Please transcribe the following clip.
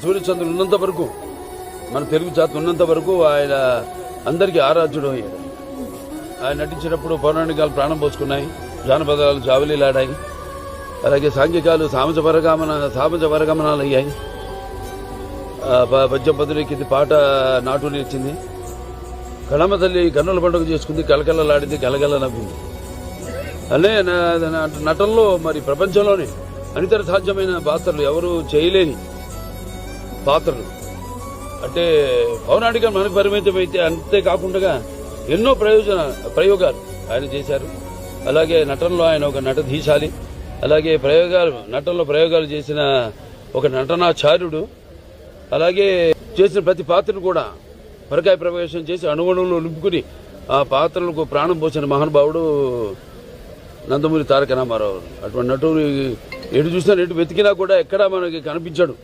సూర్యచంద్రులు ఉన్నంత వరకు, మన తెలుగు జాతి ఉన్నంత వరకు ఆయన అందరికీ ఆరాధ్యుడు అయ్యాడు. ఆయన నటించినప్పుడు పౌరాణికాలు ప్రాణం పోసుకున్నాయి, జానపదాలు జావలీలాడాయి, అలాగే సాంఘికాలు సామాజ పరగమనాలు అయ్యాయి. పద్యం పదులెక్కింది, పాట నాటు నేర్చింది, కళమ్మ తల్లి కన్నుల పండుగ చేసుకుంది, కలకలలాడింది, గలగల నవ్వింది. అనే నటనలో మరి ప్రపంచంలోనే అనితర సాధ్యమైన పాత్రలు ఎవరు చేయలేని పాత్రలు. అంటే పౌరాణికం మనకు పరిమితం అయితే అంతేకాకుండా ఎన్నో ప్రయోగాలు ఆయన చేశారు. అలాగే నటనలో ఆయన ఒక నటధీశాలి. అలాగే నటనలో ప్రయోగాలు చేసిన ఒక నటనాచార్యుడు. అలాగే చేసిన ప్రతి పాత్రను కూడా పరకాయ ప్రవేశం చేసి అణువణువులు నింపుకుని ఆ పాత్రలకు ప్రాణం పోసిన మహానుభావుడు నందమూరి తారక రామారావు. అటువంటి నటుడు ఎటు చూసినా ఎటు వెతికినా కూడా ఎక్కడా మనకి కనిపించాడు.